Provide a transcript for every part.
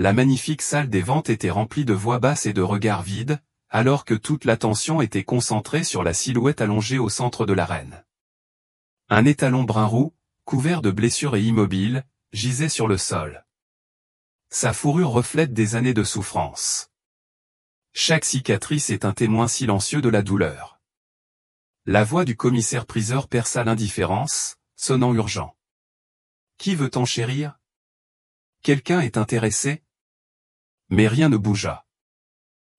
la magnifique salle des ventes était remplie de voix basses et de regards vides, alors que toute l'attention était concentrée sur la silhouette allongée au centre de l'arène. Un étalon brun roux, couvert de blessures et immobile, gisait sur le sol. Sa fourrure reflète des années de souffrance. Chaque cicatrice est un témoin silencieux de la douleur. La voix du commissaire-priseur perça l'indifférence, sonnant urgent. « Qui veut enchérir ? Quelqu'un est intéressé ?» Mais rien ne bougea.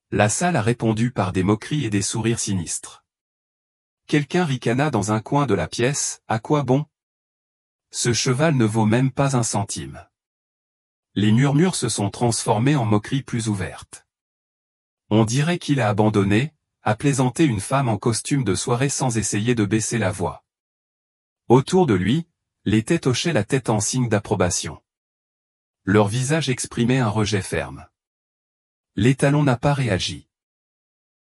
La salle a répondu par des moqueries et des sourires sinistres. Quelqu'un ricana dans un coin de la pièce, « À quoi bon ? Ce cheval ne vaut même pas un centime. » Les murmures se sont transformés en moqueries plus ouvertes. On dirait qu'il a abandonné, a plaisanté une femme en costume de soirée sans essayer de baisser la voix. Autour de lui, les têtes hochaient la tête en signe d'approbation. Leur visage exprimait un rejet ferme. L'étalon n'a pas réagi.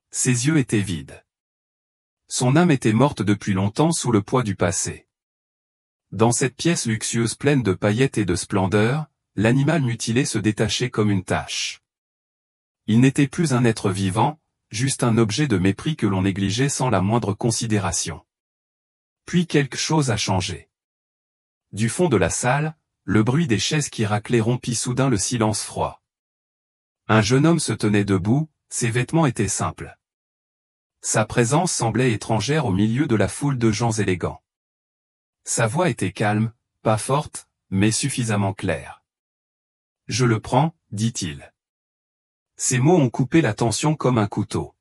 Ses yeux étaient vides. Son âme était morte depuis longtemps sous le poids du passé. Dans cette pièce luxueuse pleine de paillettes et de splendeur, l'animal mutilé se détachait comme une tache. Il n'était plus un être vivant, juste un objet de mépris que l'on négligeait sans la moindre considération. Puis quelque chose a changé. Du fond de la salle, le bruit des chaises qui raclaient rompit soudain le silence froid. Un jeune homme se tenait debout, ses vêtements étaient simples. Sa présence semblait étrangère au milieu de la foule de gens élégants. Sa voix était calme, pas forte, mais suffisamment claire. « Je le prends, dit-il. » Ces mots ont coupé la tension comme un couteau.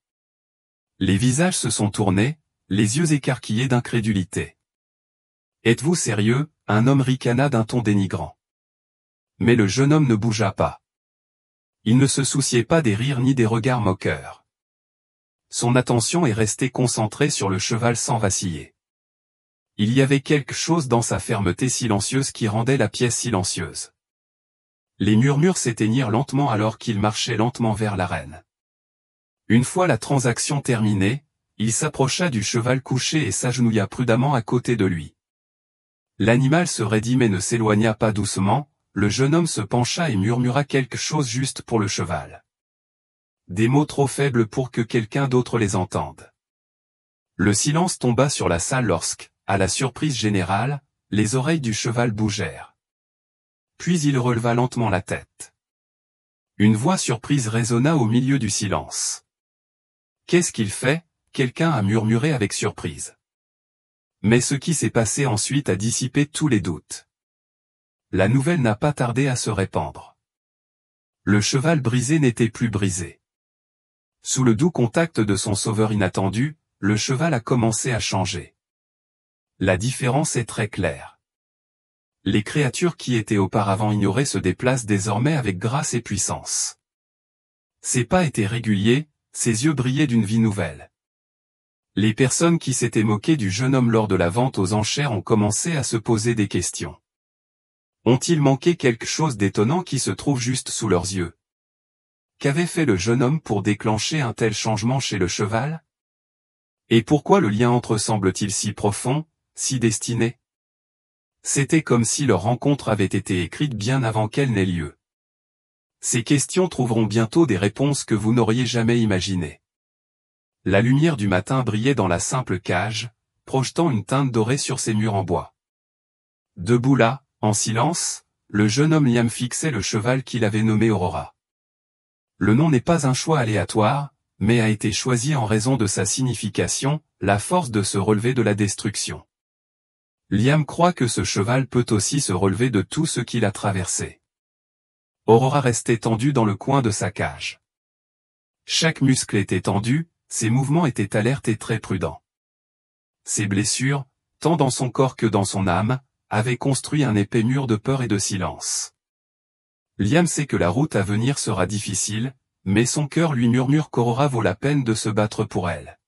Les visages se sont tournés, les yeux écarquillés d'incrédulité. « Êtes-vous sérieux ?» Un homme ricana d'un ton dénigrant. Mais le jeune homme ne bougea pas. Il ne se souciait pas des rires ni des regards moqueurs. Son attention est restée concentrée sur le cheval sans vaciller. Il y avait quelque chose dans sa fermeté silencieuse qui rendait la pièce silencieuse. Les murmures s'éteignirent lentement alors qu'il marchait lentement vers l'arène. Une fois la transaction terminée, il s'approcha du cheval couché et s'agenouilla prudemment à côté de lui. L'animal se raidit mais ne s'éloigna pas doucement, le jeune homme se pencha et murmura quelque chose juste pour le cheval. Des mots trop faibles pour que quelqu'un d'autre les entende. Le silence tomba sur la salle lorsque, à la surprise générale, les oreilles du cheval bougèrent. Puis il releva lentement la tête. Une voix surprise résonna au milieu du silence. « Qu'est-ce qu'il fait ?» quelqu'un a murmuré avec surprise. Mais ce qui s'est passé ensuite a dissipé tous les doutes. La nouvelle n'a pas tardé à se répandre. Le cheval brisé n'était plus brisé. Sous le doux contact de son sauveur inattendu, le cheval a commencé à changer. La différence est très claire. Les créatures qui étaient auparavant ignorées se déplacent désormais avec grâce et puissance. Ses pas étaient réguliers, ses yeux brillaient d'une vie nouvelle. Les personnes qui s'étaient moquées du jeune homme lors de la vente aux enchères ont commencé à se poser des questions. Ont-ils manqué quelque chose d'étonnant qui se trouve juste sous leurs yeux? Qu'avait fait le jeune homme pour déclencher un tel changement chez le cheval? Et pourquoi le lien entre eux semble-t-il si profond, si destiné? C'était comme si leur rencontre avait été écrite bien avant qu'elle n'ait lieu. Ces questions trouveront bientôt des réponses que vous n'auriez jamais imaginées. La lumière du matin brillait dans la simple cage, projetant une teinte dorée sur ses murs en bois. Debout là, en silence, le jeune homme Liam fixait le cheval qu'il avait nommé Aurora. Le nom n'est pas un choix aléatoire, mais a été choisi en raison de sa signification, la force de se relever de la destruction. Liam croit que ce cheval peut aussi se relever de tout ce qu'il a traversé. Aurora restait tendue dans le coin de sa cage. Chaque muscle était tendu, ses mouvements étaient alertes et très prudents. Ses blessures, tant dans son corps que dans son âme, avaient construit un épais mur de peur et de silence. Liam sait que la route à venir sera difficile, mais son cœur lui murmure qu'Aurora vaut la peine de se battre pour elle.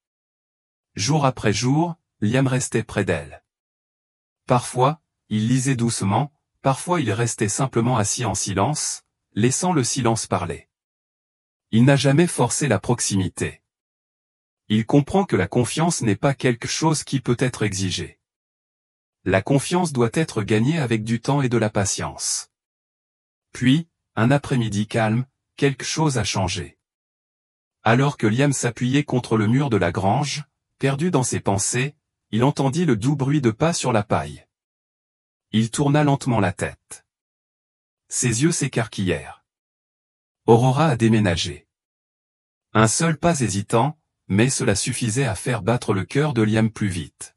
Jour après jour, Liam restait près d'elle. Parfois, il lisait doucement, parfois il restait simplement assis en silence, laissant le silence parler. Il n'a jamais forcé la proximité. Il comprend que la confiance n'est pas quelque chose qui peut être exigé. La confiance doit être gagnée avec du temps et de la patience. Puis, un après-midi calme, quelque chose a changé. Alors que Liam s'appuyait contre le mur de la grange, perdu dans ses pensées, il entendit le doux bruit de pas sur la paille. Il tourna lentement la tête. Ses yeux s'écarquillèrent. Aurora a déménagé. Un seul pas hésitant, mais cela suffisait à faire battre le cœur de Liam plus vite.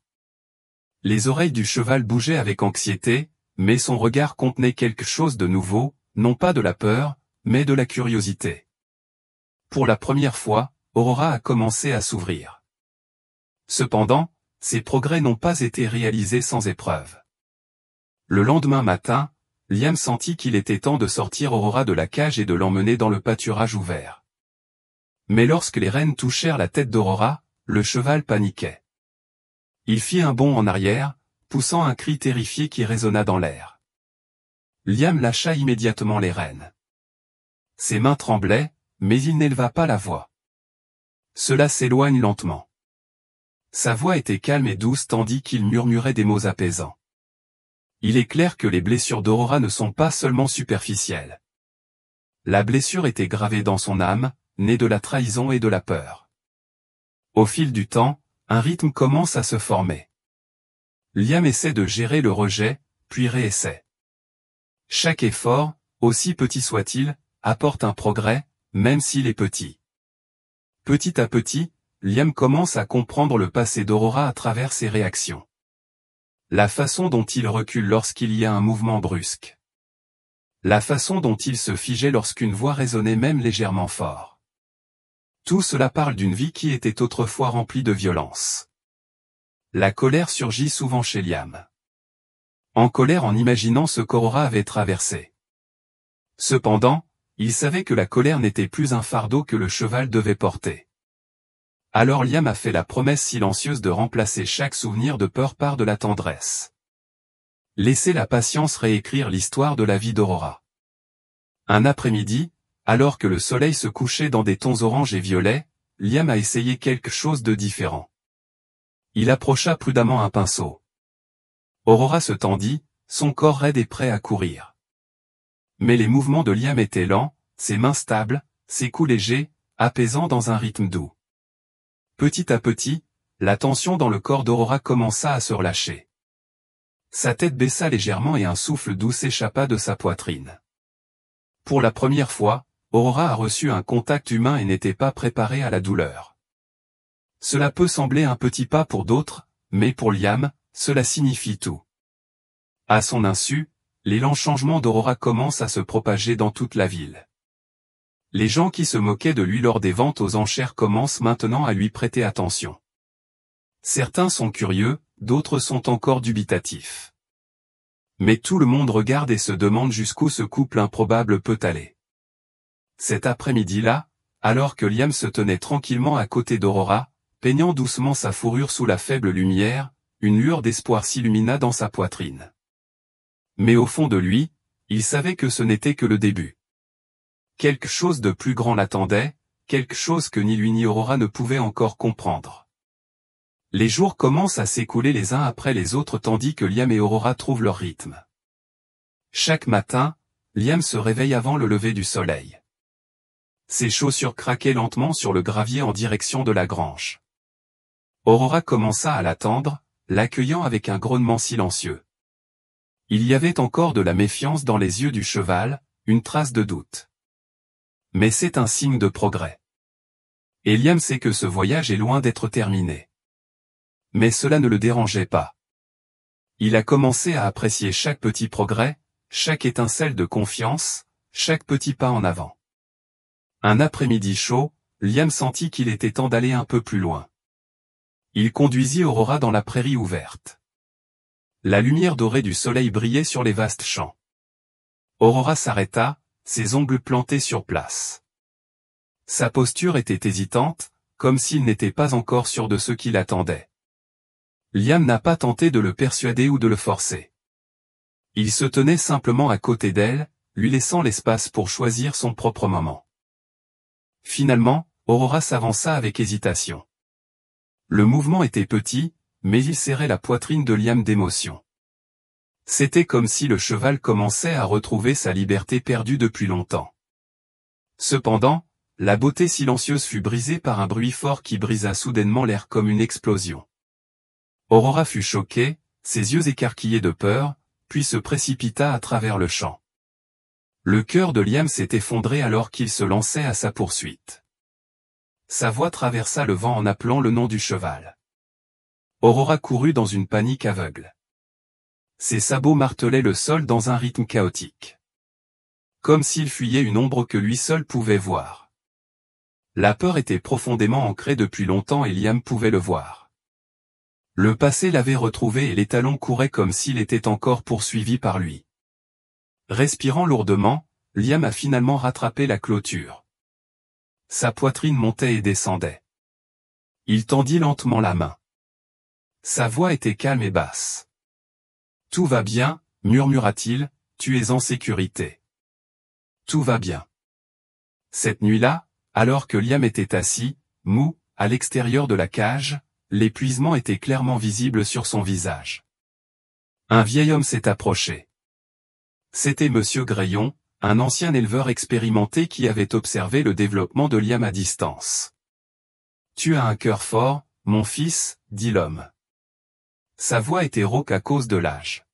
Les oreilles du cheval bougeaient avec anxiété, mais son regard contenait quelque chose de nouveau, non pas de la peur, mais de la curiosité. Pour la première fois, Aurora a commencé à s'ouvrir. Cependant, ses progrès n'ont pas été réalisés sans épreuve. Le lendemain matin, Liam sentit qu'il était temps de sortir Aurora de la cage et de l'emmener dans le pâturage ouvert. Mais lorsque les rênes touchèrent la tête d'Aurora, le cheval paniquait. Il fit un bond en arrière, poussant un cri terrifié qui résonna dans l'air. Liam lâcha immédiatement les rênes. Ses mains tremblaient, mais il n'éleva pas la voix. Cela s'éloigne lentement. Sa voix était calme et douce tandis qu'il murmurait des mots apaisants. Il est clair que les blessures d'Aurora ne sont pas seulement superficielles. La blessure était gravée dans son âme, née de la trahison et de la peur. Au fil du temps, un rythme commence à se former. Liam essaie de gérer le rejet, puis réessaie. Chaque effort, aussi petit soit-il, apporte un progrès, même s'il est petit. Petit à petit, Liam commence à comprendre le passé d'Aurora à travers ses réactions. La façon dont il recule lorsqu'il y a un mouvement brusque. La façon dont il se figeait lorsqu'une voix résonnait même légèrement fort. Tout cela parle d'une vie qui était autrefois remplie de violence. La colère surgit souvent chez Liam. En colère en imaginant ce qu'Aurora avait traversé. Cependant, il savait que la colère n'était plus un fardeau que le cheval devait porter. Alors Liam a fait la promesse silencieuse de remplacer chaque souvenir de peur par de la tendresse. Laissez la patience réécrire l'histoire de la vie d'Aurora. Un après-midi, alors que le soleil se couchait dans des tons orange et violets, Liam a essayé quelque chose de différent. Il approcha prudemment un pinceau. Aurora se tendit, son corps raide et prêt à courir. Mais les mouvements de Liam étaient lents, ses mains stables, ses coups légers, apaisants dans un rythme doux. Petit à petit, la tension dans le corps d'Aurora commença à se relâcher. Sa tête baissa légèrement et un souffle doux s'échappa de sa poitrine. Pour la première fois, Aurora a reçu un contact humain et n'était pas préparée à la douleur. Cela peut sembler un petit pas pour d'autres, mais pour Liam, cela signifie tout. À son insu, l'élan changement d'Aurora commence à se propager dans toute la ville. Les gens qui se moquaient de lui lors des ventes aux enchères commencent maintenant à lui prêter attention. Certains sont curieux, d'autres sont encore dubitatifs. Mais tout le monde regarde et se demande jusqu'où ce couple improbable peut aller. Cet après-midi-là, alors que Liam se tenait tranquillement à côté d'Aurora, peignant doucement sa fourrure sous la faible lumière, une lueur d'espoir s'illumina dans sa poitrine. Mais au fond de lui, il savait que ce n'était que le début. Quelque chose de plus grand l'attendait, quelque chose que ni lui ni Aurora ne pouvaient encore comprendre. Les jours commencent à s'écouler les uns après les autres tandis que Liam et Aurora trouvent leur rythme. Chaque matin, Liam se réveille avant le lever du soleil. Ses chaussures craquaient lentement sur le gravier en direction de la grange. Aurora commença à l'attendre, l'accueillant avec un grognement silencieux. Il y avait encore de la méfiance dans les yeux du cheval, une trace de doute. Mais c'est un signe de progrès. Et Liam sait que ce voyage est loin d'être terminé. Mais cela ne le dérangeait pas. Il a commencé à apprécier chaque petit progrès, chaque étincelle de confiance, chaque petit pas en avant. Un après-midi chaud, Liam sentit qu'il était temps d'aller un peu plus loin. Il conduisit Aurora dans la prairie ouverte. La lumière dorée du soleil brillait sur les vastes champs. Aurora s'arrêta, ses ongles plantés sur place. Sa posture était hésitante, comme s'il n'était pas encore sûr de ce qui l'attendait. Liam n'a pas tenté de le persuader ou de le forcer. Il se tenait simplement à côté d'elle, lui laissant l'espace pour choisir son propre moment. Finalement, Aurora s'avança avec hésitation. Le mouvement était petit, mais il serrait la poitrine de Liam d'émotion. C'était comme si le cheval commençait à retrouver sa liberté perdue depuis longtemps. Cependant, la beauté silencieuse fut brisée par un bruit fort qui brisa soudainement l'air comme une explosion. Aurora fut choquée, ses yeux écarquillés de peur, puis se précipita à travers le champ. Le cœur de Liam s'est effondré alors qu'il se lançait à sa poursuite. Sa voix traversa le vent en appelant le nom du cheval. Aurora courut dans une panique aveugle. Ses sabots martelaient le sol dans un rythme chaotique. Comme s'il fuyait une ombre que lui seul pouvait voir. La peur était profondément ancrée depuis longtemps et Liam pouvait le voir. Le passé l'avait retrouvé et les talons couraient comme s'il était encore poursuivi par lui. Respirant lourdement, Liam a finalement rattrapé la clôture. Sa poitrine montait et descendait. Il tendit lentement la main. Sa voix était calme et basse. « Tout va bien, murmura-t-il, tu es en sécurité. Tout va bien. » Cette nuit-là, alors que Liam était assis, mou, à l'extérieur de la cage, l'épuisement était clairement visible sur son visage. Un vieil homme s'est approché. C'était Monsieur Grayon, un ancien éleveur expérimenté qui avait observé le développement de Liam à distance. « Tu as un cœur fort, mon fils, dit l'homme. Sa voix était rauque à cause de l'âge.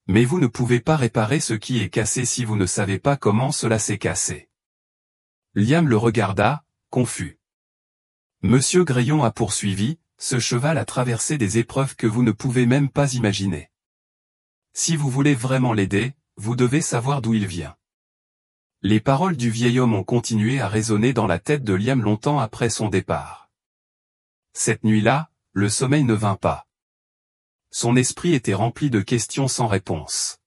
Mais vous ne pouvez pas réparer ce qui est cassé si vous ne savez pas comment cela s'est cassé. Liam le regarda, confus. Monsieur Grayon a poursuivi, ce cheval a traversé des épreuves que vous ne pouvez même pas imaginer. Si vous voulez vraiment l'aider, vous devez savoir d'où il vient. Les paroles du vieil homme ont continué à résonner dans la tête de Liam longtemps après son départ. Cette nuit-là, le sommeil ne vint pas. Son esprit était rempli de questions sans réponse.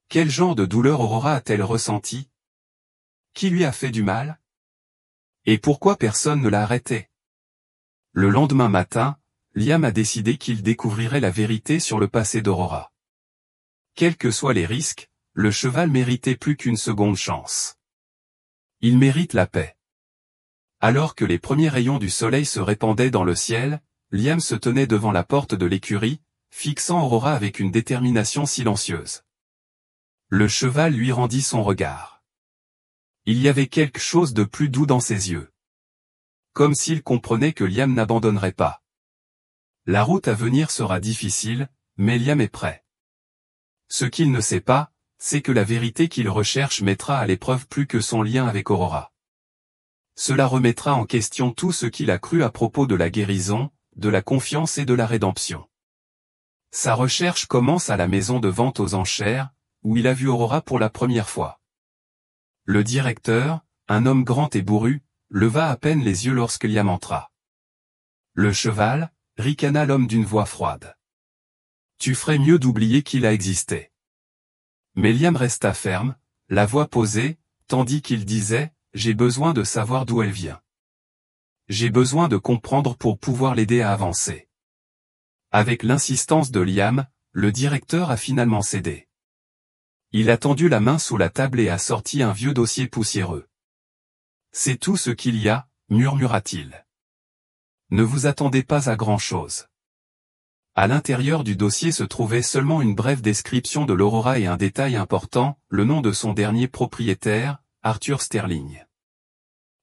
Quel genre de douleur Aurora a-t-elle ressenti? Qui lui a fait du mal? Et pourquoi personne ne l'a arrêté? Le lendemain matin, Liam a décidé qu'il découvrirait la vérité sur le passé d'Aurora. Quels que soient les risques, le cheval méritait plus qu'une seconde chance. Il mérite la paix. Alors que les premiers rayons du soleil se répandaient dans le ciel, Liam se tenait devant la porte de l'écurie, fixant Aurora avec une détermination silencieuse. Le cheval lui rendit son regard. Il y avait quelque chose de plus doux dans ses yeux. Comme s'il comprenait que Liam n'abandonnerait pas. La route à venir sera difficile, mais Liam est prêt. Ce qu'il ne sait pas, c'est que la vérité qu'il recherche mettra à l'épreuve plus que son lien avec Aurora. Cela remettra en question tout ce qu'il a cru à propos de la guérison, de la confiance et de la rédemption. Sa recherche commence à la maison de vente aux enchères, où il a vu Aurora pour la première fois. Le directeur, un homme grand et bourru, leva à peine les yeux lorsque Liam entra. Le cheval, ricana l'homme d'une voix froide. Tu ferais mieux d'oublier qu'il a existé. Mais Liam resta ferme, la voix posée, tandis qu'il disait, j'ai besoin de savoir d'où elle vient. J'ai besoin de comprendre pour pouvoir l'aider à avancer. Avec l'insistance de Liam, le directeur a finalement cédé. Il a tendu la main sous la table et a sorti un vieux dossier poussiéreux. C'est tout ce qu'il y a, murmura-t-il. Ne vous attendez pas à grand-chose. À l'intérieur du dossier se trouvait seulement une brève description de l'Aurora et un détail important, le nom de son dernier propriétaire, Arthur Sterling.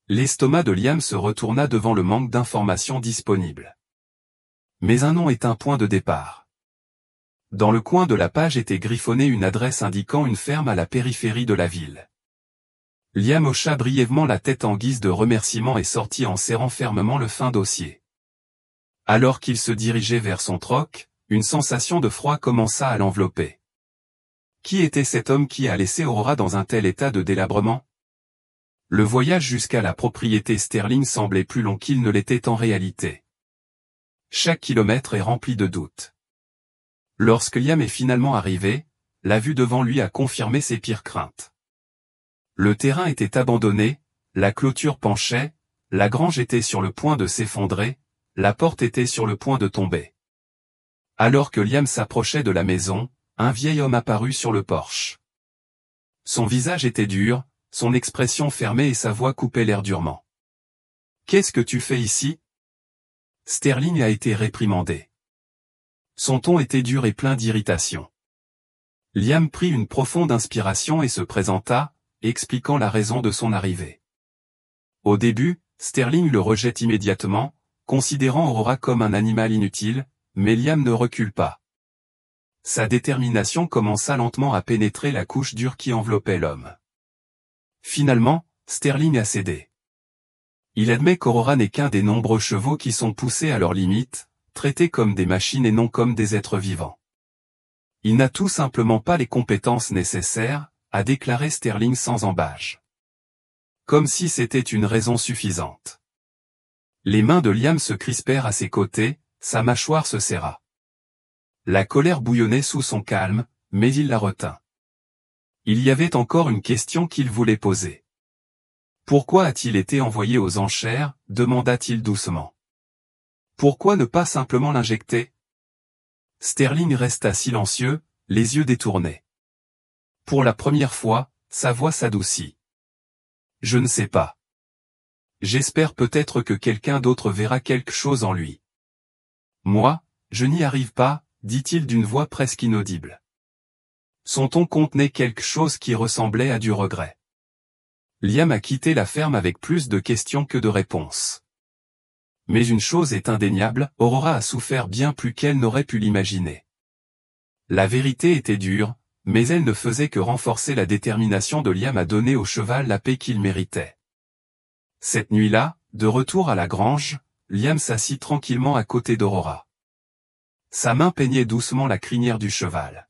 L'estomac de Liam se retourna devant le manque d'informations disponibles. Mais un nom est un point de départ. Dans le coin de la page était griffonnée une adresse indiquant une ferme à la périphérie de la ville. Liam hocha brièvement la tête en guise de remerciement et sortit en serrant fermement le fin dossier. Alors qu'il se dirigeait vers son troc, une sensation de froid commença à l'envelopper. Qui était cet homme qui a laissé Aurora dans un tel état de délabrement? Le voyage jusqu'à la propriété Sterling semblait plus long qu'il ne l'était en réalité. Chaque kilomètre est rempli de doutes. Lorsque Liam est finalement arrivé, la vue devant lui a confirmé ses pires craintes. Le terrain était abandonné, la clôture penchait, la grange était sur le point de s'effondrer, la porte était sur le point de tomber. Alors que Liam s'approchait de la maison, un vieil homme apparut sur le porche. Son visage était dur, son expression fermée et sa voix coupait l'air durement. « Qu'est-ce que tu fais ici ?» Sterling a été réprimandé. Son ton était dur et plein d'irritation. Liam prit une profonde inspiration et se présenta, expliquant la raison de son arrivée. Au début, Sterling le rejette immédiatement, considérant Aurora comme un animal inutile, mais Liam ne recule pas. Sa détermination commença lentement à pénétrer la couche dure qui enveloppait l'homme. Finalement, Sterling a cédé. Il admet qu'Aurora n'est qu'un des nombreux chevaux qui sont poussés à leurs limites, traités comme des machines et non comme des êtres vivants. Il n'a tout simplement pas les compétences nécessaires, a déclaré Sterling sans ambages. Comme si c'était une raison suffisante. Les mains de Liam se crispèrent à ses côtés, sa mâchoire se serra. La colère bouillonnait sous son calme, mais il la retint. Il y avait encore une question qu'il voulait poser. Pourquoi a-t-il été envoyé aux enchères, demanda-t-il doucement. Pourquoi ne pas simplement l'injecter? Sterling resta silencieux, les yeux détournés. Pour la première fois, sa voix s'adoucit. Je ne sais pas. J'espère peut-être que quelqu'un d'autre verra quelque chose en lui. Moi, je n'y arrive pas, dit-il d'une voix presque inaudible. Son ton contenait quelque chose qui ressemblait à du regret. Liam a quitté la ferme avec plus de questions que de réponses. Mais une chose est indéniable, Aurora a souffert bien plus qu'elle n'aurait pu l'imaginer. La vérité était dure, mais elle ne faisait que renforcer la détermination de Liam à donner au cheval la paix qu'il méritait. Cette nuit-là, de retour à la grange, Liam s'assit tranquillement à côté d'Aurora. Sa main peignait doucement la crinière du cheval.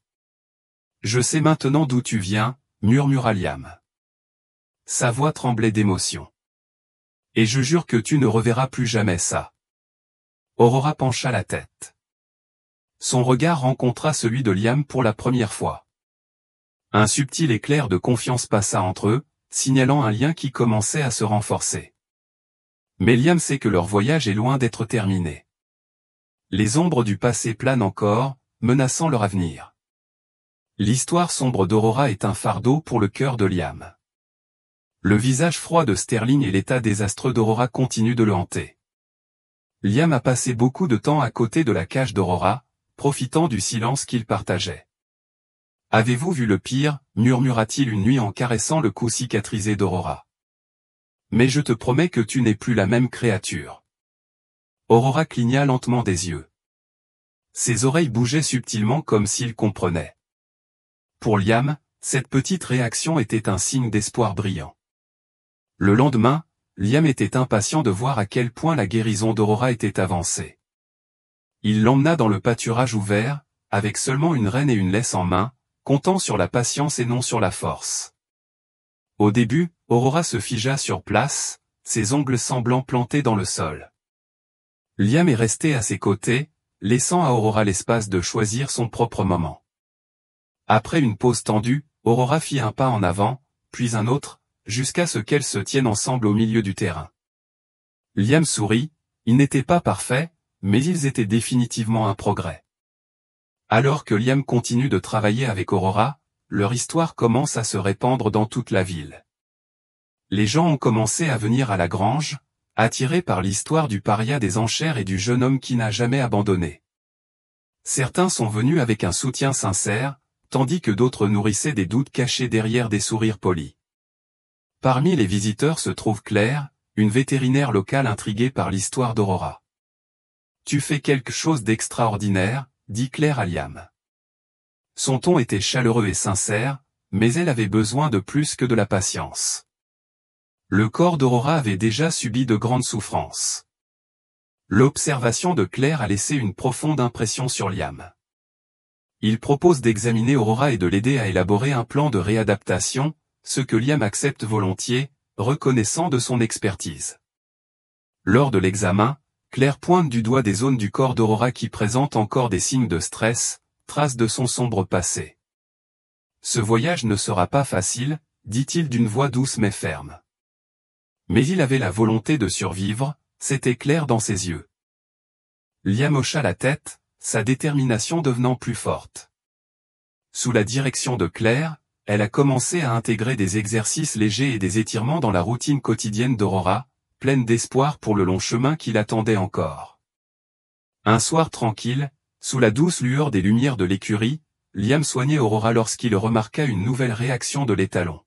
« Je sais maintenant d'où tu viens, » murmura Liam. Sa voix tremblait d'émotion. « Et je jure que tu ne reverras plus jamais ça. » Aurora pencha la tête. Son regard rencontra celui de Liam pour la première fois. Un subtil éclair de confiance passa entre eux, signalant un lien qui commençait à se renforcer. Mais Liam sait que leur voyage est loin d'être terminé. Les ombres du passé planent encore, menaçant leur avenir. L'histoire sombre d'Aurora est un fardeau pour le cœur de Liam. Le visage froid de Sterling et l'état désastreux d'Aurora continuent de le hanter. Liam a passé beaucoup de temps à côté de la cage d'Aurora, profitant du silence qu'ils partageaient. « Avez-vous vu le pire ?» murmura-t-il une nuit en caressant le cou cicatrisé d'Aurora. « Mais je te promets que tu n'es plus la même créature. » Aurora cligna lentement des yeux. Ses oreilles bougeaient subtilement comme s'il comprenait. Pour Liam, cette petite réaction était un signe d'espoir brillant. Le lendemain, Liam était impatient de voir à quel point la guérison d'Aurora était avancée. Il l'emmena dans le pâturage ouvert, avec seulement une renne et une laisse en main, comptant sur la patience et non sur la force. Au début, Aurora se figea sur place, ses ongles semblants plantés dans le sol. Liam est resté à ses côtés, laissant à Aurora l'espace de choisir son propre moment. Après une pause tendue, Aurora fit un pas en avant, puis un autre, jusqu'à ce qu'elles se tiennent ensemble au milieu du terrain. Liam sourit, ils n'étaient pas parfaits, mais ils étaient définitivement un progrès. Alors que Liam continue de travailler avec Aurora, leur histoire commence à se répandre dans toute la ville. Les gens ont commencé à venir à la grange, attirés par l'histoire du paria des enchères et du jeune homme qui n'a jamais abandonné. Certains sont venus avec un soutien sincère, tandis que d'autres nourrissaient des doutes cachés derrière des sourires polis. Parmi les visiteurs se trouve Claire, une vétérinaire locale intriguée par l'histoire d'Aurora. « Tu fais quelque chose d'extraordinaire », dit Claire à Liam. Son ton était chaleureux et sincère, mais elle avait besoin de plus que de la patience. Le corps d'Aurora avait déjà subi de grandes souffrances. L'observation de Claire a laissé une profonde impression sur Liam. Il propose d'examiner Aurora et de l'aider à élaborer un plan de réadaptation, ce que Liam accepte volontiers, reconnaissant de son expertise. Lors de l'examen, Claire pointe du doigt des zones du corps d'Aurora qui présentent encore des signes de stress, traces de son sombre passé. « Ce voyage ne sera pas facile, » dit-il d'une voix douce mais ferme. Mais il avait la volonté de survivre, c'était clair dans ses yeux. Liam hocha la tête, sa détermination devenant plus forte. Sous la direction de Claire, elle a commencé à intégrer des exercices légers et des étirements dans la routine quotidienne d'Aurora, pleine d'espoir pour le long chemin qui l'attendait encore. Un soir tranquille, sous la douce lueur des lumières de l'écurie, Liam soignait Aurora lorsqu'il remarqua une nouvelle réaction de l'étalon.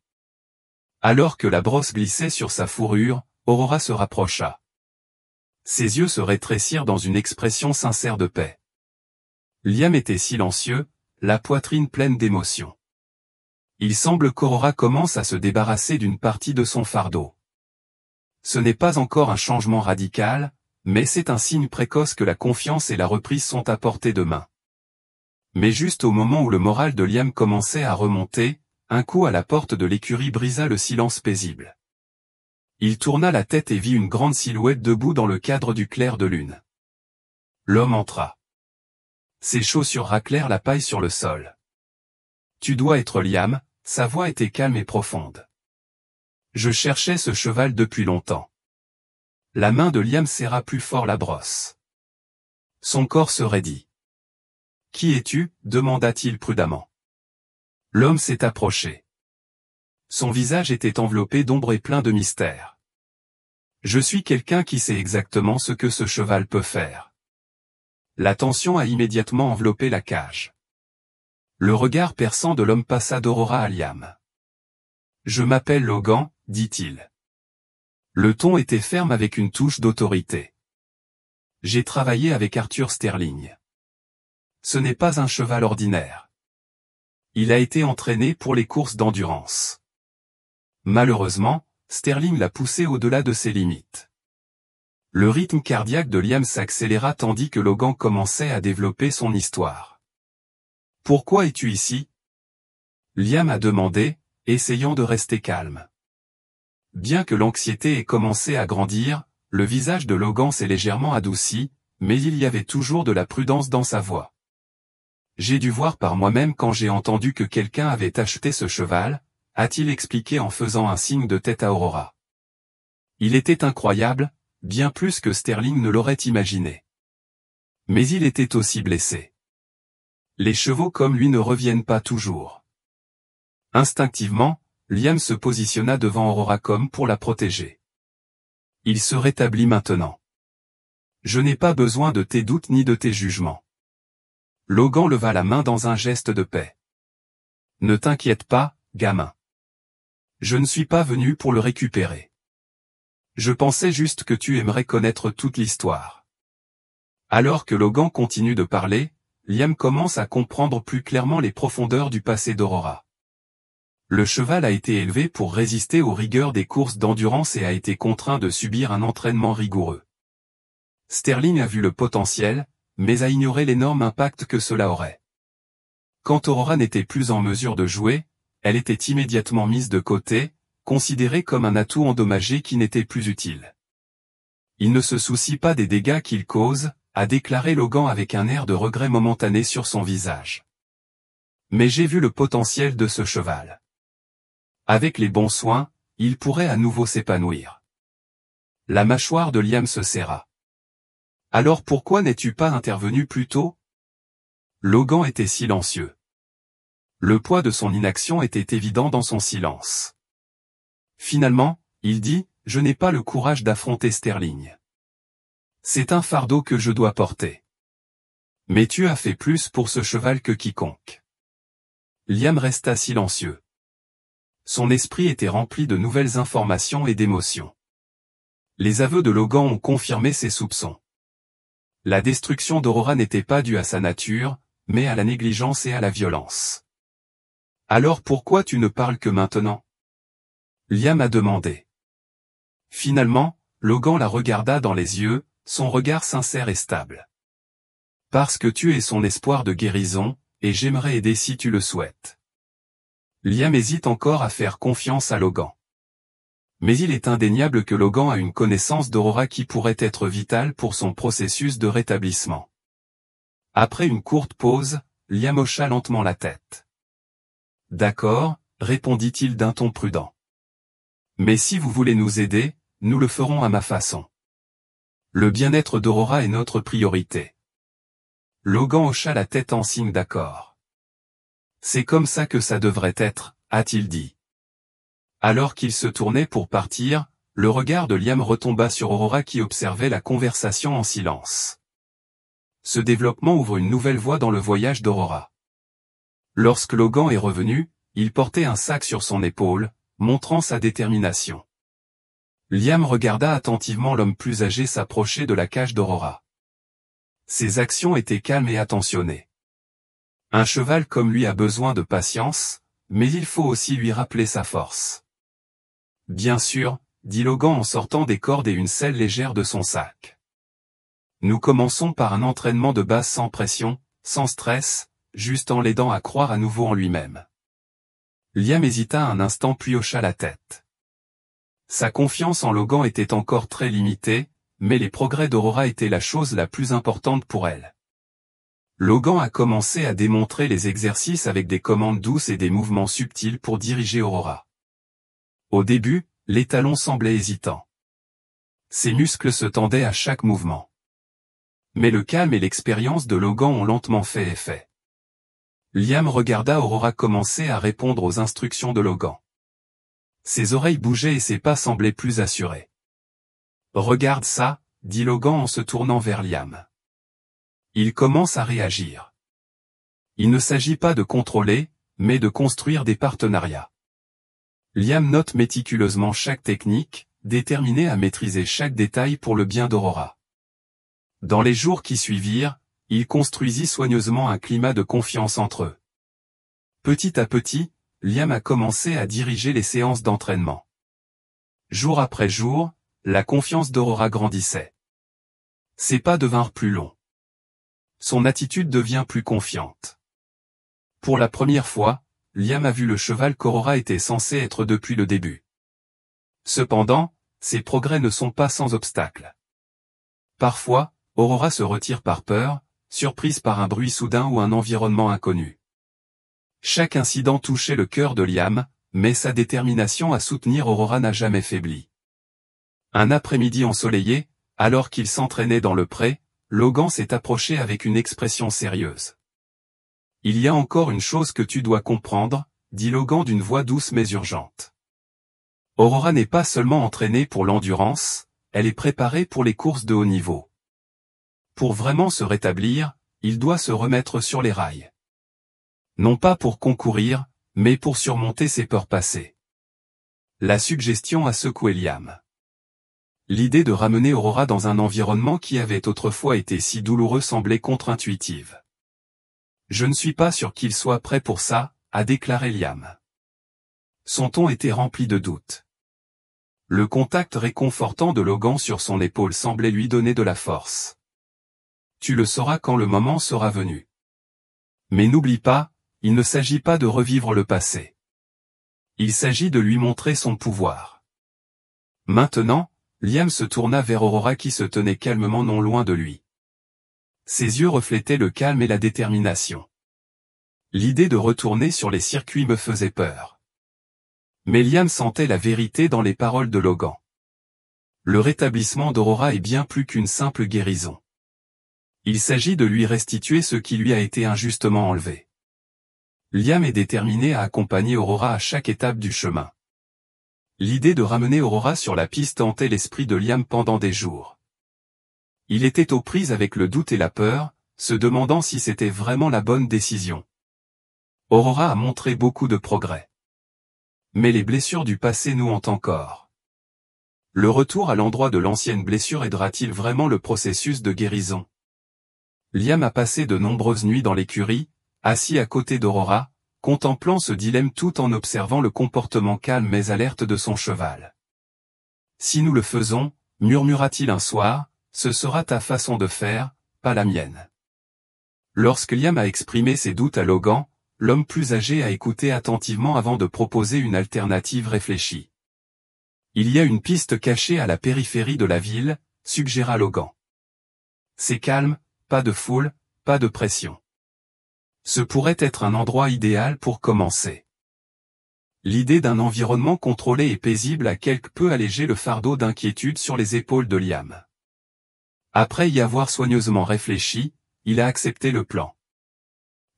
Alors que la brosse glissait sur sa fourrure, Aurora se rapprocha. Ses yeux se rétrécirent dans une expression sincère de paix. Liam était silencieux, la poitrine pleine d'émotion. Il semble qu'Aurora commence à se débarrasser d'une partie de son fardeau. Ce n'est pas encore un changement radical, mais c'est un signe précoce que la confiance et la reprise sont à portée de main. Mais juste au moment où le moral de Liam commençait à remonter, un coup à la porte de l'écurie brisa le silence paisible. Il tourna la tête et vit une grande silhouette debout dans le cadre du clair de lune. L'homme entra. Ses chaussures raclèrent la paille sur le sol. « Tu dois être Liam », sa voix était calme et profonde. « Je cherchais ce cheval depuis longtemps. » La main de Liam serra plus fort la brosse. Son corps se raidit. « Qui es-tu » demanda-t-il prudemment. L'homme s'est approché. Son visage était enveloppé d'ombre et plein de mystère. « Je suis quelqu'un qui sait exactement ce que ce cheval peut faire. » La tension a immédiatement enveloppé la cage. Le regard perçant de l'homme passa d'Aurora à Liam. « Je m'appelle Logan », dit-il. Le ton était ferme avec une touche d'autorité. « J'ai travaillé avec Arthur Sterling. Ce n'est pas un cheval ordinaire. Il a été entraîné pour les courses d'endurance. Malheureusement, Sterling l'a poussé au-delà de ses limites. » Le rythme cardiaque de Liam s'accéléra tandis que Logan commençait à développer son histoire. « Pourquoi es-tu ici ?» Liam a demandé, essayant de rester calme. Bien que l'anxiété ait commencé à grandir, le visage de Logan s'est légèrement adouci, mais il y avait toujours de la prudence dans sa voix. « J'ai dû voir par moi-même quand j'ai entendu que quelqu'un avait acheté ce cheval, » a-t-il expliqué en faisant un signe de tête à Aurora. Il était incroyable, bien plus que Sterling ne l'aurait imaginé. Mais il était aussi blessé. Les chevaux comme lui ne reviennent pas toujours. Instinctivement, Liam se positionna devant Aurora comme pour la protéger. Il se rétablit maintenant. Je n'ai pas besoin de tes doutes ni de tes jugements. Logan leva la main dans un geste de paix. Ne t'inquiète pas, gamin. Je ne suis pas venu pour le récupérer. Je pensais juste que tu aimerais connaître toute l'histoire. Alors que Logan continue de parler, Liam commence à comprendre plus clairement les profondeurs du passé d'Aurora. Le cheval a été élevé pour résister aux rigueurs des courses d'endurance et a été contraint de subir un entraînement rigoureux. Sterling a vu le potentiel, mais a ignoré l'énorme impact que cela aurait. Quand Aurora n'était plus en mesure de jouer, elle était immédiatement mise de côté, considérée comme un atout endommagé qui n'était plus utile. Il ne se soucie pas des dégâts qu'il cause, a déclaré Logan avec un air de regret momentané sur son visage. Mais j'ai vu le potentiel de ce cheval. Avec les bons soins, il pourrait à nouveau s'épanouir. La mâchoire de Liam se serra. Alors pourquoi n'es-tu pas intervenu plus tôt ? Logan était silencieux. Le poids de son inaction était évident dans son silence. Finalement, il dit, « Je n'ai pas le courage d'affronter Sterling. C'est un fardeau que je dois porter. Mais tu as fait plus pour ce cheval que quiconque. » Liam resta silencieux. Son esprit était rempli de nouvelles informations et d'émotions. Les aveux de Logan ont confirmé ses soupçons. La destruction d'Aurora n'était pas due à sa nature, mais à la négligence et à la violence. « Alors pourquoi tu ne parles que maintenant ?» Liam a demandé. Finalement, Logan la regarda dans les yeux, son regard sincère et stable. « Parce que tu es son espoir de guérison, et j'aimerais aider si tu le souhaites. » Liam hésite encore à faire confiance à Logan. Mais il est indéniable que Logan a une connaissance d'Aurora qui pourrait être vitale pour son processus de rétablissement. Après une courte pause, Liam hocha lentement la tête. « D'accord, » répondit-il d'un ton prudent. « Mais si vous voulez nous aider, nous le ferons à ma façon. Le bien-être d'Aurora est notre priorité. » Logan hocha la tête en signe d'accord. « C'est comme ça que ça devrait être, » a-t-il dit. Alors qu'il se tournait pour partir, le regard de Liam retomba sur Aurora qui observait la conversation en silence. Ce développement ouvre une nouvelle voie dans le voyage d'Aurora. Lorsque Logan est revenu, il portait un sac sur son épaule, montrant sa détermination. Liam regarda attentivement l'homme plus âgé s'approcher de la cage d'Aurora. Ses actions étaient calmes et attentionnées. Un cheval comme lui a besoin de patience, mais il faut aussi lui rappeler sa force. Bien sûr, dit Logan en sortant des cordes et une selle légère de son sac. Nous commençons par un entraînement de base sans pression, sans stress, juste en l'aidant à croire à nouveau en lui-même. Liam hésita un instant puis hocha la tête. Sa confiance en Logan était encore très limitée, mais les progrès d'Aurora étaient la chose la plus importante pour elle. Logan a commencé à démontrer les exercices avec des commandes douces et des mouvements subtils pour diriger Aurora. Au début, l'étalon semblait hésitant. Ses muscles se tendaient à chaque mouvement. Mais le calme et l'expérience de Logan ont lentement fait effet. Liam regarda Aurora commencer à répondre aux instructions de Logan. Ses oreilles bougeaient et ses pas semblaient plus assurés. « Regarde ça », dit Logan en se tournant vers Liam. Il commence à réagir. Il ne s'agit pas de contrôler, mais de construire des partenariats. Liam note méticuleusement chaque technique, déterminé à maîtriser chaque détail pour le bien d'Aurora. Dans les jours qui suivirent, il construisit soigneusement un climat de confiance entre eux. Petit à petit, Liam a commencé à diriger les séances d'entraînement. Jour après jour, la confiance d'Aurora grandissait. Ses pas devinrent plus longs. Son attitude devient plus confiante. Pour la première fois, Liam a vu le cheval qu'Aurora était censé être depuis le début. Cependant, ses progrès ne sont pas sans obstacle. Parfois, Aurora se retire par peur, surprise par un bruit soudain ou un environnement inconnu. Chaque incident touchait le cœur de Liam, mais sa détermination à soutenir Aurora n'a jamais faibli. Un après-midi ensoleillé, alors qu'il s'entraînait dans le pré, Logan s'est approché avec une expression sérieuse. « Il y a encore une chose que tu dois comprendre, » dit Logan d'une voix douce mais urgente. Aurora n'est pas seulement entraînée pour l'endurance, elle est préparée pour les courses de haut niveau. Pour vraiment se rétablir, il doit se remettre sur les rails. Non pas pour concourir, mais pour surmonter ses peurs passées. La suggestion a secoué Liam. L'idée de ramener Aurora dans un environnement qui avait autrefois été si douloureux semblait contre-intuitive. « Je ne suis pas sûr qu'il soit prêt pour ça », a déclaré Liam. Son ton était rempli de doute. Le contact réconfortant de Logan sur son épaule semblait lui donner de la force. « Tu le sauras quand le moment sera venu. Mais n'oublie pas, il ne s'agit pas de revivre le passé. Il s'agit de lui montrer son pouvoir. » Maintenant, Liam se tourna vers Aurora qui se tenait calmement non loin de lui. Ses yeux reflétaient le calme et la détermination. L'idée de retourner sur les circuits me faisait peur. Mais Liam sentait la vérité dans les paroles de Logan. Le rétablissement d'Aurora est bien plus qu'une simple guérison. Il s'agit de lui restituer ce qui lui a été injustement enlevé. Liam est déterminé à accompagner Aurora à chaque étape du chemin. L'idée de ramener Aurora sur la piste hantait l'esprit de Liam pendant des jours. Il était aux prises avec le doute et la peur, se demandant si c'était vraiment la bonne décision. Aurora a montré beaucoup de progrès. Mais les blessures du passé nouent encore. Le retour à l'endroit de l'ancienne blessure aidera-t-il vraiment le processus de guérison? Liam a passé de nombreuses nuits dans l'écurie, assis à côté d'Aurora, contemplant ce dilemme tout en observant le comportement calme mais alerte de son cheval. « Si nous le faisons, » murmura-t-il un soir, « ce sera ta façon de faire, pas la mienne. » Lorsque Liam a exprimé ses doutes à Logan, l'homme plus âgé a écouté attentivement avant de proposer une alternative réfléchie. « Il y a une piste cachée à la périphérie de la ville, » suggéra Logan. « C'est calme, pas de foule, pas de pression. Ce pourrait être un endroit idéal pour commencer. » L'idée d'un environnement contrôlé et paisible a quelque peu allégé le fardeau d'inquiétude sur les épaules de Liam. Après y avoir soigneusement réfléchi, il a accepté le plan.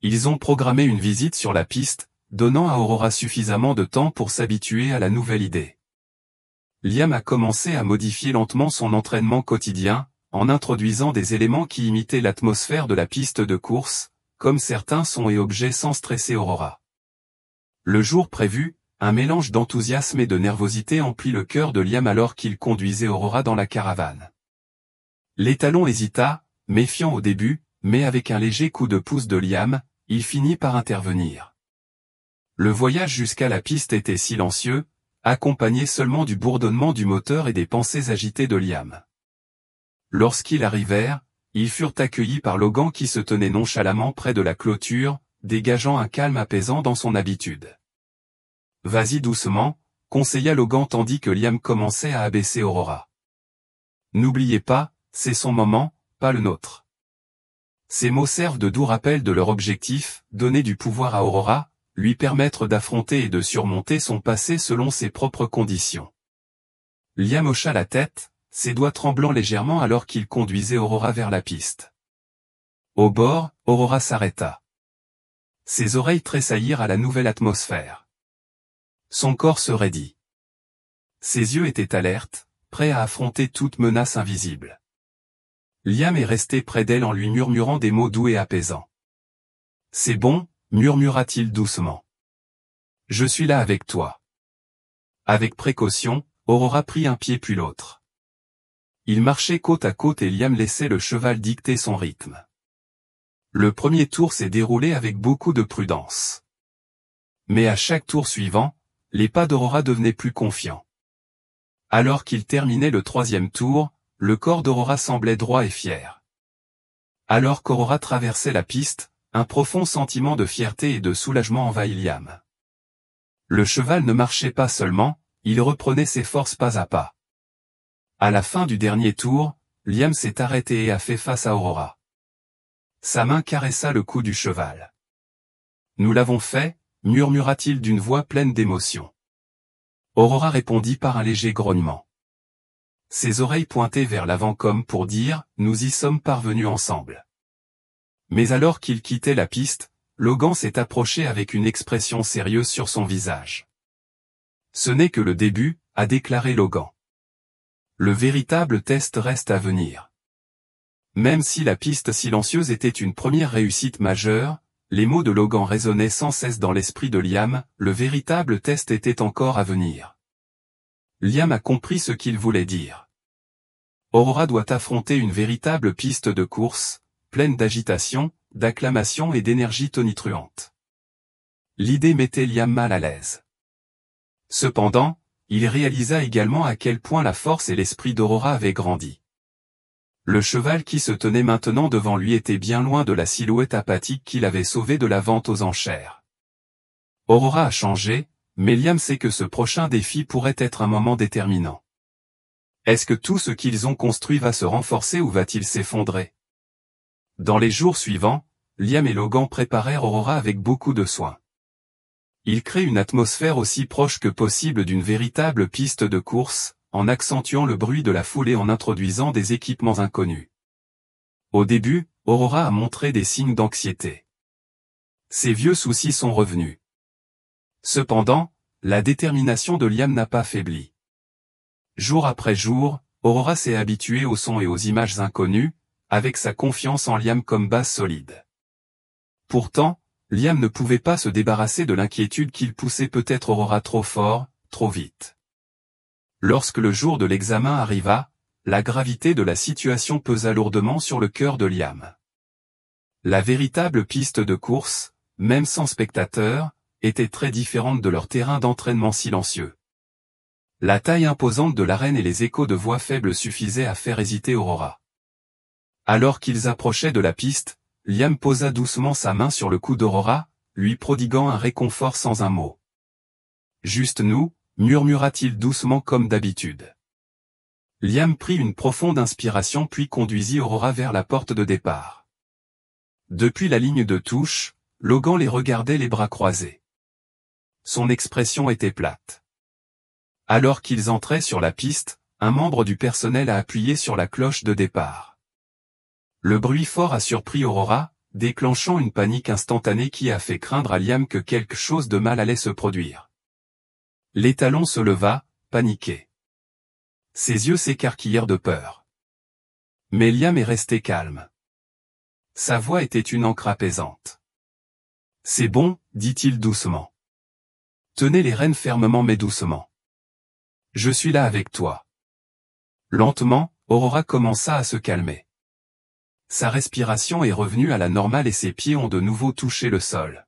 Ils ont programmé une visite sur la piste, donnant à Aurora suffisamment de temps pour s'habituer à la nouvelle idée. Liam a commencé à modifier lentement son entraînement quotidien, en introduisant des éléments qui imitaient l'atmosphère de la piste de course, comme certains sons et objets sans stresser Aurora. Le jour prévu, un mélange d'enthousiasme et de nervosité emplit le cœur de Liam alors qu'il conduisait Aurora dans la caravane. L'étalon hésita, méfiant au début, mais avec un léger coup de pouce de Liam, il finit par intervenir. Le voyage jusqu'à la piste était silencieux, accompagné seulement du bourdonnement du moteur et des pensées agitées de Liam. Lorsqu'ils arrivèrent, ils furent accueillis par Logan qui se tenait nonchalamment près de la clôture, dégageant un calme apaisant dans son habitude. « Vas-y doucement », conseilla Logan tandis que Liam commençait à abaisser Aurora. « N'oubliez pas, c'est son moment, pas le nôtre. » Ces mots servent de doux rappel de leur objectif, donner du pouvoir à Aurora, lui permettre d'affronter et de surmonter son passé selon ses propres conditions. Liam hocha la tête, ses doigts tremblant légèrement alors qu'il conduisait Aurora vers la piste. Au bord, Aurora s'arrêta. Ses oreilles tressaillirent à la nouvelle atmosphère. Son corps se raidit. Ses yeux étaient alertes, prêts à affronter toute menace invisible. Liam est resté près d'elle en lui murmurant des mots doux et apaisants. « C'est bon », murmura-t-il doucement. « Je suis là avec toi. » Avec précaution, Aurora prit un pied puis l'autre. Ils marchaient côte à côte et Liam laissait le cheval dicter son rythme. Le premier tour s'est déroulé avec beaucoup de prudence. Mais à chaque tour suivant, les pas d'Aurora devenaient plus confiants. Alors qu'il terminait le troisième tour, le corps d'Aurora semblait droit et fier. Alors qu'Aurora traversait la piste, un profond sentiment de fierté et de soulagement envahit Liam. Le cheval ne marchait pas seulement, il reprenait ses forces pas à pas. À la fin du dernier tour, Liam s'est arrêté et a fait face à Aurora. Sa main caressa le cou du cheval. « Nous l'avons fait », murmura-t-il d'une voix pleine d'émotion. Aurora répondit par un léger grognement. Ses oreilles pointaient vers l'avant comme pour dire « Nous y sommes parvenus ensemble ». Mais alors qu'il quittait la piste, Logan s'est approché avec une expression sérieuse sur son visage. « Ce n'est que le début », a déclaré Logan. Le véritable test reste à venir. Même si la piste silencieuse était une première réussite majeure, les mots de Logan résonnaient sans cesse dans l'esprit de Liam, le véritable test était encore à venir. Liam a compris ce qu'il voulait dire. Aurora doit affronter une véritable piste de course, pleine d'agitation, d'acclamation et d'énergie tonitruante. L'idée mettait Liam mal à l'aise. Cependant, il réalisa également à quel point la force et l'esprit d'Aurora avaient grandi. Le cheval qui se tenait maintenant devant lui était bien loin de la silhouette apathique qu'il avait sauvée de la vente aux enchères. Aurora a changé, mais Liam sait que ce prochain défi pourrait être un moment déterminant. Est-ce que tout ce qu'ils ont construit va se renforcer ou va-t-il s'effondrer? Dans les jours suivants, Liam et Logan préparèrent Aurora avec beaucoup de soin. Ils créent une atmosphère aussi proche que possible d'une véritable piste de course, en accentuant le bruit de la foule et en introduisant des équipements inconnus. Au début, Aurora a montré des signes d'anxiété. Ses vieux soucis sont revenus. Cependant, la détermination de Liam n'a pas faibli. Jour après jour, Aurora s'est habituée aux sons et aux images inconnues, avec sa confiance en Liam comme base solide. Pourtant, Liam ne pouvait pas se débarrasser de l'inquiétude qu'il poussait peut-être Aurora trop fort, trop vite. Lorsque le jour de l'examen arriva, la gravité de la situation pesa lourdement sur le cœur de Liam. La véritable piste de course, même sans spectateurs, était très différente de leur terrain d'entraînement silencieux. La taille imposante de l'arène et les échos de voix faibles suffisaient à faire hésiter Aurora. Alors qu'ils approchaient de la piste, Liam posa doucement sa main sur le cou d'Aurora, lui prodiguant un réconfort sans un mot. « Juste nous », murmura-t-il doucement comme d'habitude. Liam prit une profonde inspiration puis conduisit Aurora vers la porte de départ. Depuis la ligne de touche, Logan les regardait les bras croisés. Son expression était plate. Alors qu'ils entraient sur la piste, un membre du personnel a appuyé sur la cloche de départ. Le bruit fort a surpris Aurora, déclenchant une panique instantanée qui a fait craindre à Liam que quelque chose de mal allait se produire. L'étalon se leva, paniqué. Ses yeux s'écarquillèrent de peur. Mais Liam est resté calme. Sa voix était une encre apaisante. C'est bon, dit-il doucement. Tenez les rênes fermement mais doucement. Je suis là avec toi. Lentement, Aurora commença à se calmer. Sa respiration est revenue à la normale et ses pieds ont de nouveau touché le sol.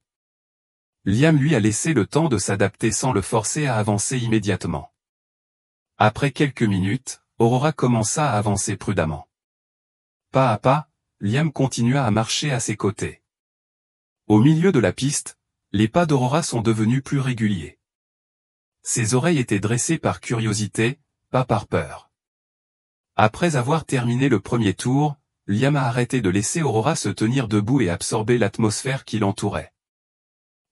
Liam lui a laissé le temps de s'adapter sans le forcer à avancer immédiatement. Après quelques minutes, Aurora commença à avancer prudemment. Pas à pas, Liam continua à marcher à ses côtés. Au milieu de la piste, les pas d'Aurora sont devenus plus réguliers. Ses oreilles étaient dressées par curiosité, pas par peur. Après avoir terminé le premier tour, Liam a arrêté de laisser Aurora se tenir debout et absorber l'atmosphère qui l'entourait.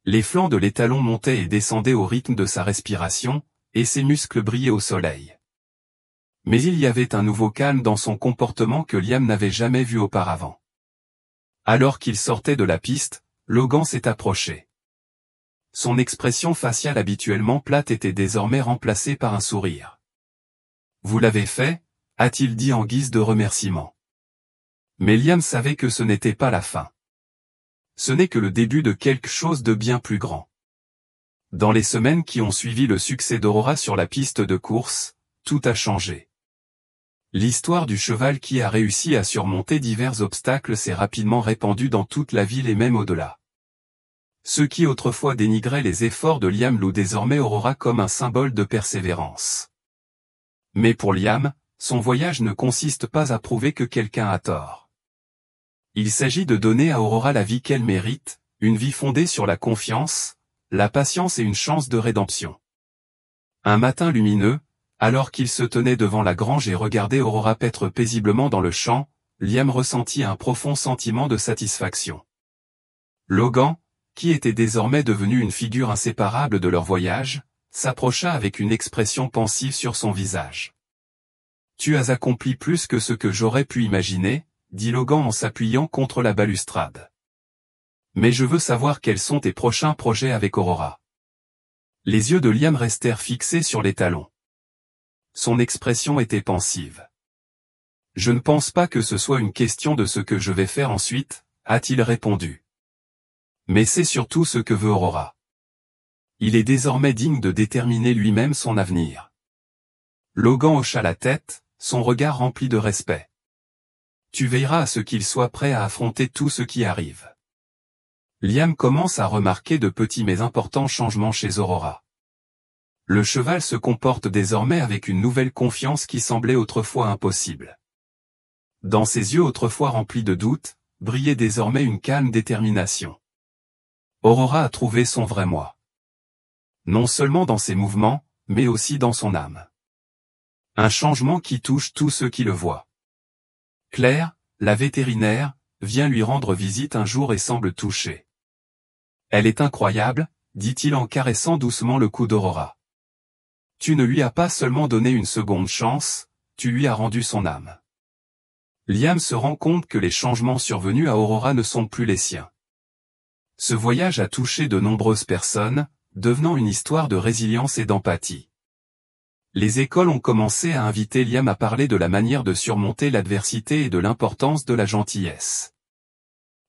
Les flancs de l'étalon montaient et descendaient au rythme de sa respiration, et ses muscles brillaient au soleil. Mais il y avait un nouveau calme dans son comportement que Liam n'avait jamais vu auparavant. Alors qu'il sortait de la piste, Logan s'est approché. Son expression faciale habituellement plate était désormais remplacée par un sourire. « Vous l'avez fait ?» a-t-il dit en guise de remerciement. Mais Liam savait que ce n'était pas la fin. Ce n'est que le début de quelque chose de bien plus grand. Dans les semaines qui ont suivi le succès d'Aurora sur la piste de course, tout a changé. L'histoire du cheval qui a réussi à surmonter divers obstacles s'est rapidement répandue dans toute la ville et même au-delà. Ceux qui autrefois dénigraient les efforts de Liam louent désormais Aurora comme un symbole de persévérance. Mais pour Liam, son voyage ne consiste pas à prouver que quelqu'un a tort. Il s'agit de donner à Aurora la vie qu'elle mérite, une vie fondée sur la confiance, la patience et une chance de rédemption. Un matin lumineux, alors qu'il se tenait devant la grange et regardait Aurora paître paisiblement dans le champ, Liam ressentit un profond sentiment de satisfaction. Logan, qui était désormais devenu une figure inséparable de leur voyage, s'approcha avec une expression pensive sur son visage. « Tu as accompli plus que ce que j'aurais pu imaginer, » dit Logan en s'appuyant contre la balustrade. « Mais je veux savoir quels sont tes prochains projets avec Aurora. » Les yeux de Liam restèrent fixés sur l'étalon. Son expression était pensive. « Je ne pense pas que ce soit une question de ce que je vais faire ensuite, » a-t-il répondu. « Mais c'est surtout ce que veut Aurora. Il est désormais digne de déterminer lui-même son avenir. » Logan hocha la tête, son regard rempli de respect. « Tu veilleras à ce qu'il soit prêt à affronter tout ce qui arrive. » Liam commence à remarquer de petits mais importants changements chez Aurora. Le cheval se comporte désormais avec une nouvelle confiance qui semblait autrefois impossible. Dans ses yeux autrefois remplis de doute, brillait désormais une calme détermination. Aurora a trouvé son vrai moi. Non seulement dans ses mouvements, mais aussi dans son âme. Un changement qui touche tous ceux qui le voient. Claire, la vétérinaire, vient lui rendre visite un jour et semble touchée. « Elle est incroyable, » dit-il en caressant doucement le cou d'Aurora. « Tu ne lui as pas seulement donné une seconde chance, tu lui as rendu son âme. » Liam se rend compte que les changements survenus à Aurora ne sont plus les siens. Ce voyage a touché de nombreuses personnes, devenant une histoire de résilience et d'empathie. Les écoles ont commencé à inviter Liam à parler de la manière de surmonter l'adversité et de l'importance de la gentillesse.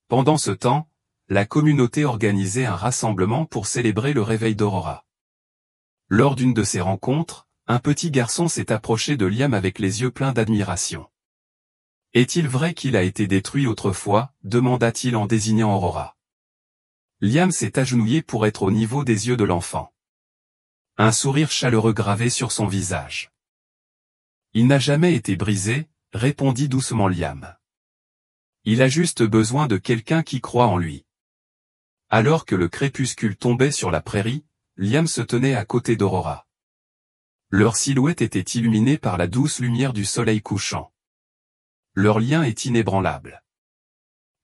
Pendant ce temps, la communauté organisait un rassemblement pour célébrer le réveil d'Aurora. Lors d'une de ces rencontres, un petit garçon s'est approché de Liam avec les yeux pleins d'admiration. « Est-il vrai qu'il a été détruit autrefois » demanda-t-il en désignant Aurora. Liam s'est agenouillé pour être au niveau des yeux de l'enfant. Un sourire chaleureux gravé sur son visage. « Il n'a jamais été brisé » répondit doucement Liam. « Il a juste besoin de quelqu'un qui croit en lui. » Alors que le crépuscule tombait sur la prairie, Liam se tenait à côté d'Aurora. Leur silhouette était illuminée par la douce lumière du soleil couchant. Leur lien est inébranlable.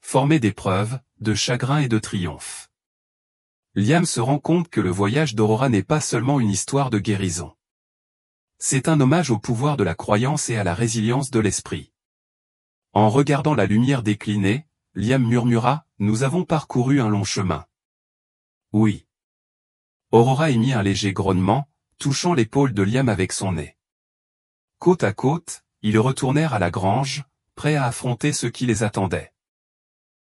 Formé d'épreuves, de chagrin et de triomphe. Liam se rend compte que le voyage d'Aurora n'est pas seulement une histoire de guérison. C'est un hommage au pouvoir de la croyance et à la résilience de l'esprit. En regardant la lumière décliner, Liam murmura, « Nous avons parcouru un long chemin. » Oui. Aurora émit un léger grognement, touchant l'épaule de Liam avec son nez. Côte à côte, ils retournèrent à la grange, prêts à affronter ce qui les attendait.